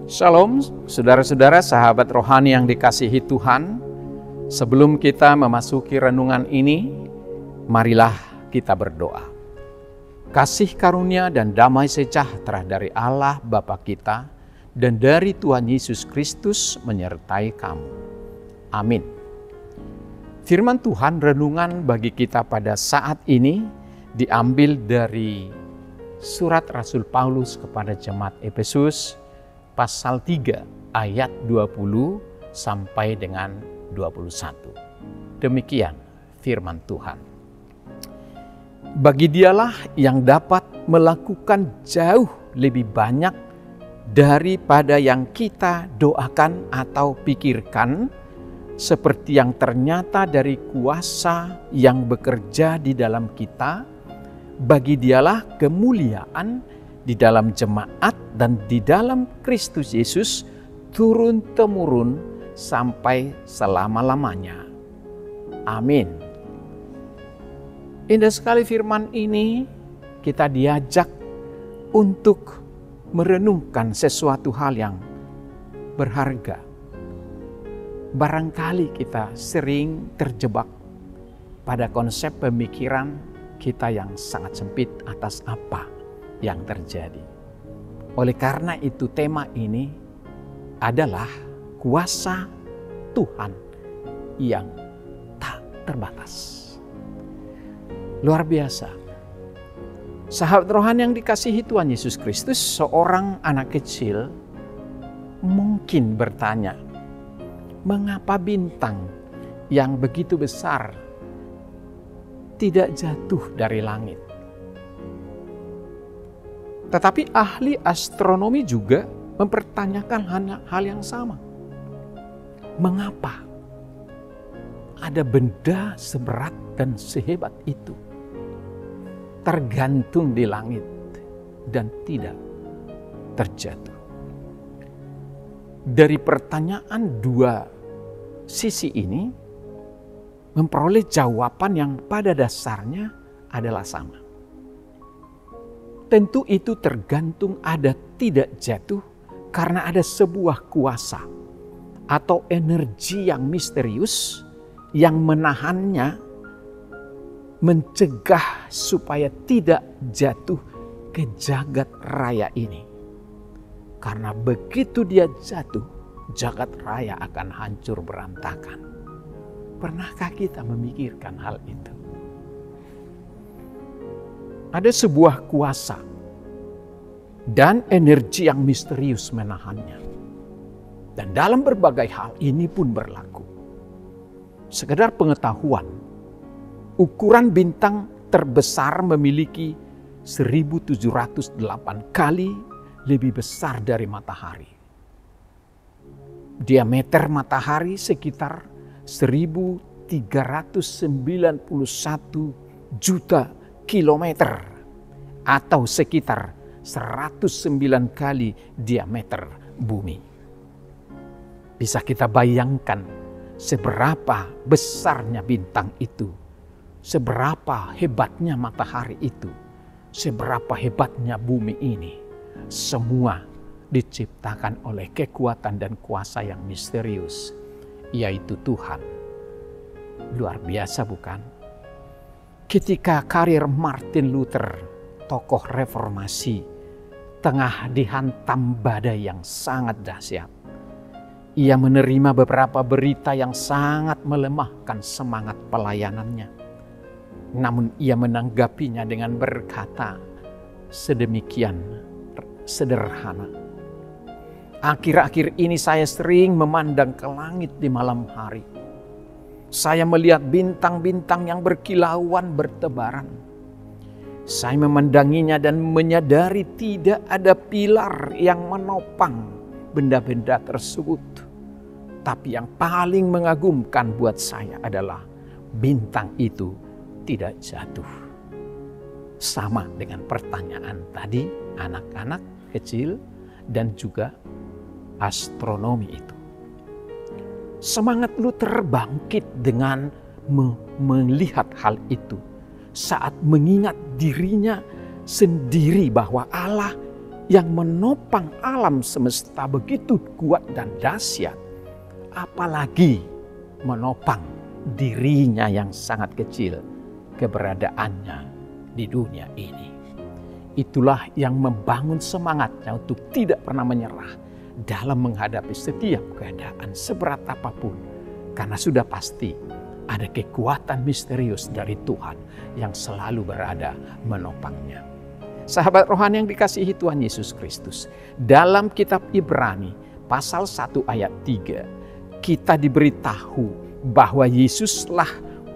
Shalom, saudara-saudara sahabat rohani yang dikasihi Tuhan. Sebelum kita memasuki renungan ini, marilah kita berdoa. Kasih karunia dan damai sejahtera dari Allah Bapa kita dan dari Tuhan Yesus Kristus menyertai kamu. Amin. Firman Tuhan renungan bagi kita pada saat ini diambil dari surat Rasul Paulus kepada jemaat Efesus pasal 3 ayat 20 sampai dengan 21. Demikian firman Tuhan. Bagi Dialah yang dapat melakukan jauh lebih banyak daripada yang kita doakan atau pikirkan, seperti yang ternyata dari kuasa yang bekerja di dalam kita. Bagi Dialah kemuliaan di dalam jemaat dan di dalam Kristus Yesus turun-temurun sampai selama-lamanya. Amin. Indah sekali firman ini, kita diajak untuk merenungkan sesuatu hal yang berharga. Barangkali kita sering terjebak pada konsep pemikiran kita yang sangat sempit atas apa yang terjadi. Oleh karena itu tema ini adalah kuasa Tuhan yang tak terbatas. Luar biasa. Sahabat rohani yang dikasihi Tuhan Yesus Kristus, seorang anak kecil mungkin bertanya, mengapa bintang yang begitu besar tidak jatuh dari langit? Tetapi ahli astronomi juga mempertanyakan hal yang sama. Mengapa ada benda seberat dan sehebat itu tergantung di langit dan tidak terjatuh? Dari pertanyaan dua sisi ini memperoleh jawaban yang pada dasarnya adalah sama. Tentu itu tergantung ada tidak jatuh karena ada sebuah kuasa atau energi yang misterius yang menahannya, mencegah supaya tidak jatuh ke jagat raya ini. Karena begitu dia jatuh, jagat raya akan hancur berantakan. Pernahkah kita memikirkan hal itu? Ada sebuah kuasa dan energi yang misterius menahannya. Dan dalam berbagai hal ini pun berlaku. Sekedar pengetahuan, ukuran bintang terbesar memiliki 1708 kali lebih besar dari matahari. Diameter matahari sekitar 1391 juta kilometer atau sekitar 109 kali diameter bumi. Bisa kita bayangkan seberapa besarnya bintang itu, seberapa hebatnya matahari itu, seberapa hebatnya bumi ini. Semua diciptakan oleh kekuatan dan kuasa yang misterius, yaitu Tuhan. Luar biasa bukan? Ketika karir Martin Luther, tokoh reformasi, tengah dihantam badai yang sangat dahsyat, ia menerima beberapa berita yang sangat melemahkan semangat pelayanannya. Namun ia menanggapinya dengan berkata sedemikian sederhana. Akhir-akhir ini saya sering memandang ke langit di malam hari. Saya melihat bintang-bintang yang berkilauan bertebaran. Saya memandanginya dan menyadari tidak ada pilar yang menopang benda-benda tersebut. Tapi yang paling mengagumkan buat saya adalah bintang itu tidak jatuh. Sama dengan pertanyaan tadi anak-anak kecil dan juga astronomi itu. Semangat Luther bangkit dengan melihat hal itu saat mengingat dirinya sendiri bahwa Allah yang menopang alam semesta begitu kuat dan dahsyat, apalagi menopang dirinya yang sangat kecil, keberadaannya di dunia ini. Itulah yang membangun semangatnya untuk tidak pernah menyerah dalam menghadapi setiap keadaan seberat apapun, karena sudah pasti ada kekuatan misterius dari Tuhan yang selalu berada menopangnya. Sahabat rohani yang dikasihi Tuhan Yesus Kristus, dalam kitab Ibrani pasal 1 ayat 3, kita diberitahu bahwa Yesuslah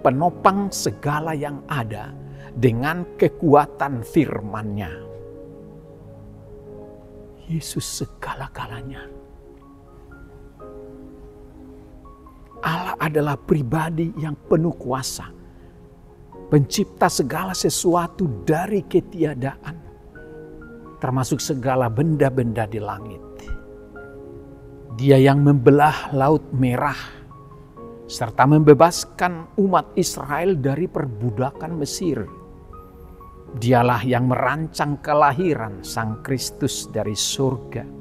penopang segala yang ada dengan kekuatan firman-Nya. Yesus segala-galanya. Allah adalah pribadi yang penuh kuasa, pencipta segala sesuatu dari ketiadaan, termasuk segala benda-benda di langit. Dia yang membelah Laut Merah, serta membebaskan umat Israel dari perbudakan Mesir. Dialah yang merancang kelahiran Sang Kristus dari surga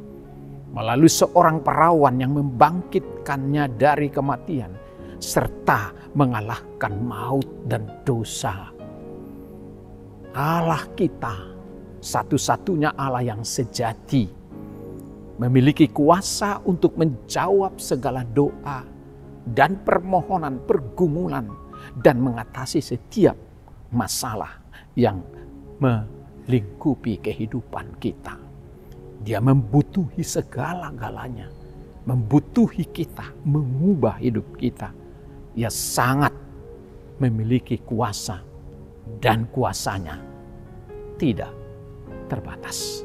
melalui seorang perawan yang membangkitkannya dari kematian serta mengalahkan maut dan dosa. Allah kita satu-satunya Allah yang sejati, memiliki kuasa untuk menjawab segala doa dan permohonan, pergumulan, dan mengatasi setiap masalah yang melingkupi kehidupan kita. Dia membutuhi segala-galanya, membutuhi kita, mengubah hidup kita. Dia sangat memiliki kuasa dan kuasanya tidak terbatas.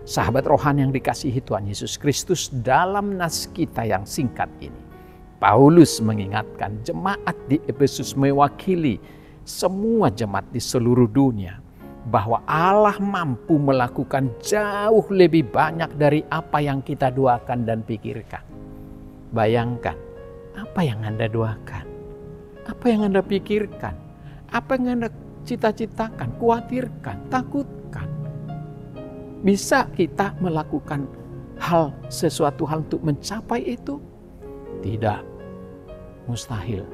Sahabat rohani yang dikasihi Tuhan Yesus Kristus, dalam nas kita yang singkat ini, Paulus mengingatkan jemaat di Efesus mewakili semua jemaat di seluruh dunia bahwa Allah mampu melakukan jauh lebih banyak dari apa yang kita doakan dan pikirkan. Bayangkan, apa yang Anda doakan, apa yang Anda pikirkan, apa yang Anda cita-citakan, khawatirkan, takutkan. Bisa kita melakukan sesuatu hal untuk mencapai itu? Tidak, mustahil.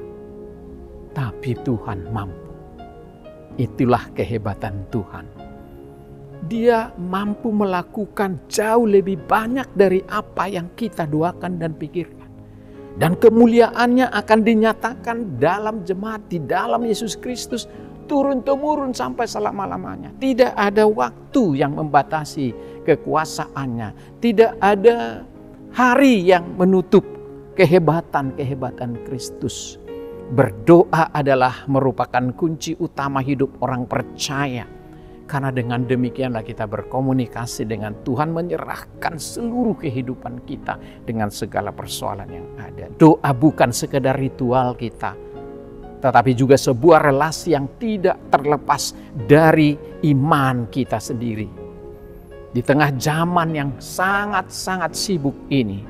Tapi Tuhan mampu. Itulah kehebatan Tuhan. Dia mampu melakukan jauh lebih banyak dari apa yang kita doakan dan pikirkan. Dan kemuliaannya akan dinyatakan dalam jemaat, di dalam Yesus Kristus, turun-temurun sampai selama-lamanya. Tidak ada waktu yang membatasi kekuasaannya. Tidak ada hari yang menutup kehebatan-kehebatan Kristus. Berdoa adalah merupakan kunci utama hidup orang percaya. Karena dengan demikianlah kita berkomunikasi dengan Tuhan, menyerahkan seluruh kehidupan kita dengan segala persoalan yang ada. Doa bukan sekedar ritual kita, tetapi juga sebuah relasi yang tidak terlepas dari iman kita sendiri. Di tengah zaman yang sangat-sangat sibuk ini,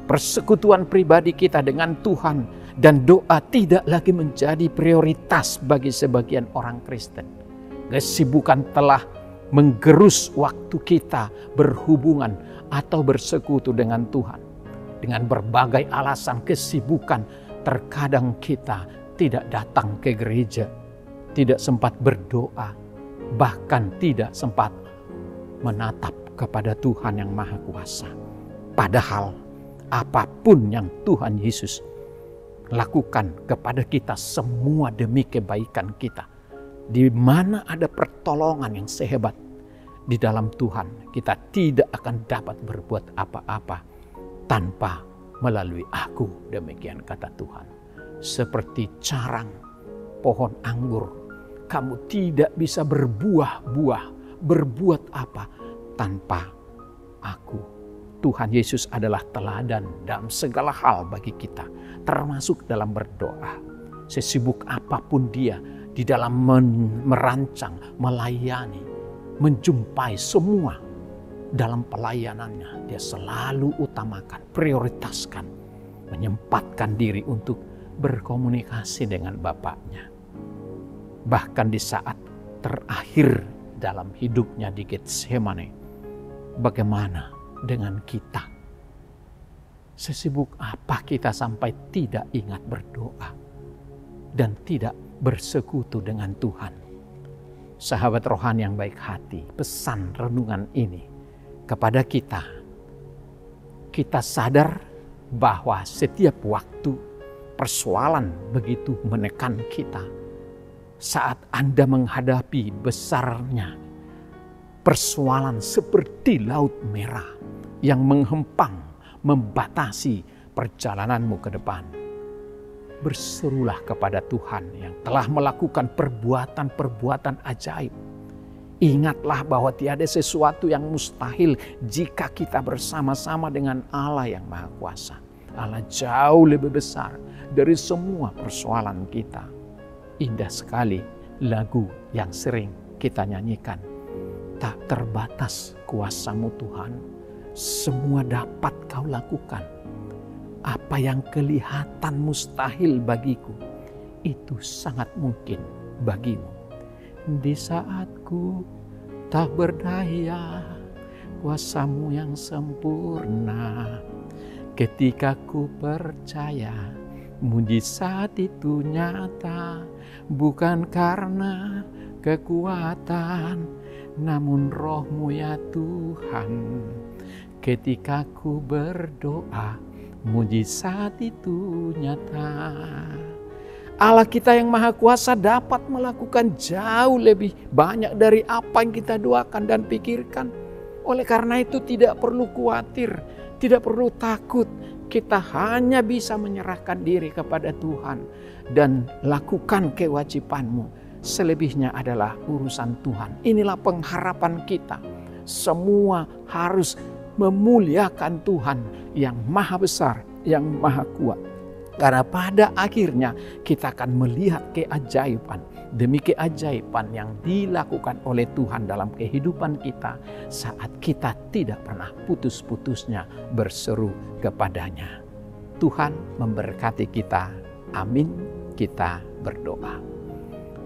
persekutuan pribadi kita dengan Tuhan dan doa tidak lagi menjadi prioritas bagi sebagian orang Kristen. Kesibukan telah menggerus waktu kita berhubungan atau bersekutu dengan Tuhan. Dengan berbagai alasan kesibukan, terkadang kita tidak datang ke gereja, tidak sempat berdoa, bahkan tidak sempat menatap kepada Tuhan yang Maha Kuasa. Padahal apapun yang Tuhan Yesus lakukan kepada kita semua demi kebaikan kita. Di mana ada pertolongan yang sehebat di dalam Tuhan, kita tidak akan dapat berbuat apa-apa tanpa melalui aku, demikian kata Tuhan. Seperti carang pohon anggur, kamu tidak bisa berbuah-buah, berbuat apa tanpa aku. Tuhan Yesus adalah teladan dalam segala hal bagi kita, termasuk dalam berdoa. Sesibuk apapun dia di dalam merancang, melayani, menjumpai semua dalam pelayanannya, dia selalu utamakan, prioritaskan, menyempatkan diri untuk berkomunikasi dengan Bapaknya. Bahkan di saat terakhir dalam hidupnya di Getsemane, bagaimana dengan kita? Sesibuk apa kita sampai tidak ingat berdoa dan tidak bersekutu dengan Tuhan? Sahabat rohani yang baik hati, pesan renungan ini kepada kita. Kita sadar bahwa setiap waktu persoalan begitu menekan kita. Saat Anda menghadapi besarnya persoalan seperti laut merah yang menghempang, membatasi perjalananmu ke depan. Berserulah kepada Tuhan yang telah melakukan perbuatan-perbuatan ajaib. Ingatlah bahwa tiada sesuatu yang mustahil jika kita bersama-sama dengan Allah yang Maha Kuasa. Allah jauh lebih besar dari semua persoalan kita. Indah sekali lagu yang sering kita nyanyikan. Tak terbatas kuasa-Mu Tuhan, semua dapat Kau lakukan. Apa yang kelihatan mustahil bagiku, itu sangat mungkin bagimu. Di saatku tak berdaya, kuasa-Mu yang sempurna. Ketika ku percaya, mujizat itu nyata. Bukan karena kekuatan, namun Roh-Mu ya Tuhan. Ketika ku berdoa, mujizat itu nyata. Allah kita yang Maha Kuasa dapat melakukan jauh lebih banyak dari apa yang kita doakan dan pikirkan. Oleh karena itu tidak perlu khawatir, tidak perlu takut. Kita hanya bisa menyerahkan diri kepada Tuhan dan lakukan kewajibanmu. Selebihnya adalah urusan Tuhan. Inilah pengharapan kita. Semua harus memuliakan Tuhan yang Maha Besar, yang Maha Kuat. Karena pada akhirnya kita akan melihat keajaiban demi keajaiban yang dilakukan oleh Tuhan dalam kehidupan kita saat kita tidak pernah putus-putusnya berseru kepadanya. Tuhan memberkati kita. Amin. Kita berdoa.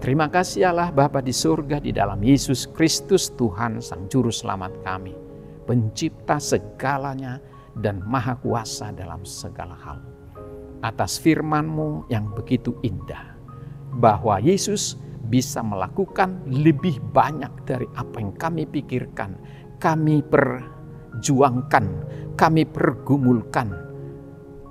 Terima kasih Allah Bapa di surga, di dalam Yesus Kristus Tuhan Sang Juru Selamat kami, pencipta segalanya dan Maha Kuasa dalam segala hal. Atas firman-Mu yang begitu indah, bahwa Yesus bisa melakukan lebih banyak dari apa yang kami pikirkan, kami perjuangkan, kami pergumulkan.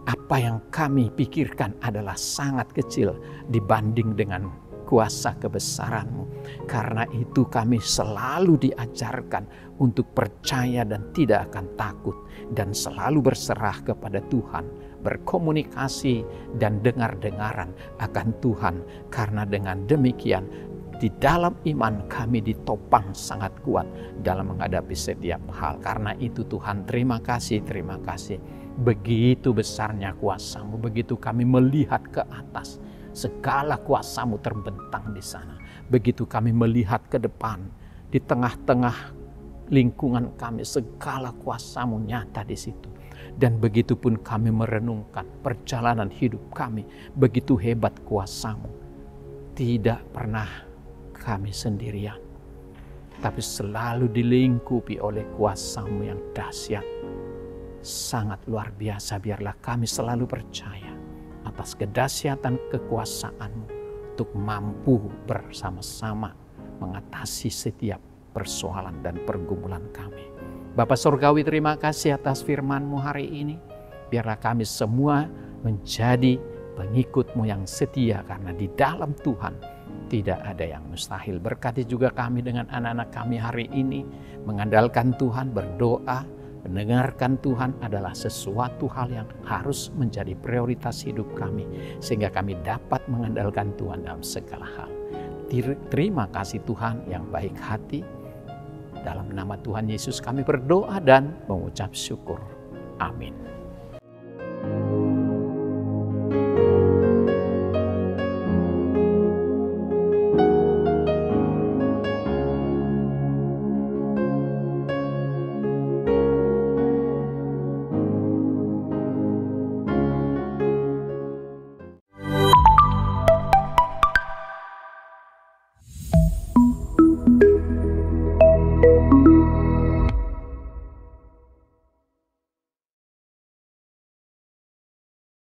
Apa yang kami pikirkan adalah sangat kecil dibanding dengan kuasa kebesaran-Mu. Karena itu kami selalu diajarkan untuk percaya dan tidak akan takut, dan selalu berserah kepada Tuhan, berkomunikasi dan dengar-dengaran akan Tuhan. Karena dengan demikian di dalam iman kami ditopang sangat kuat dalam menghadapi setiap hal. Karena itu Tuhan, terima kasih, terima kasih. Begitu besarnya kuasa-Mu, begitu kami melihat ke atas, segala kuasa-Mu terbentang di sana. Begitu kami melihat ke depan, di tengah-tengah lingkungan kami, segala kuasa-Mu nyata di situ. Dan begitu pun kami merenungkan perjalanan hidup kami, begitu hebat kuasa-Mu. Tidak pernah kami sendirian, tapi selalu dilingkupi oleh kuasa-Mu yang dahsyat. Sangat luar biasa. Biarlah kami selalu percaya atas kedahsyatan kekuasaan-Mu untuk mampu bersama-sama mengatasi setiap persoalan dan pergumulan kami. Bapa Surgawi, terima kasih atas firman-Mu hari ini. Biarlah kami semua menjadi pengikut-Mu yang setia, karena di dalam Tuhan tidak ada yang mustahil. Berkati juga kami dengan anak-anak kami hari ini, mengandalkan Tuhan, berdoa, mendengarkan Tuhan adalah sesuatu hal yang harus menjadi prioritas hidup kami, sehingga kami dapat mengandalkan Tuhan dalam segala hal. Terima kasih Tuhan yang baik hati. Dalam nama Tuhan Yesus kami berdoa dan mengucap syukur. Amin.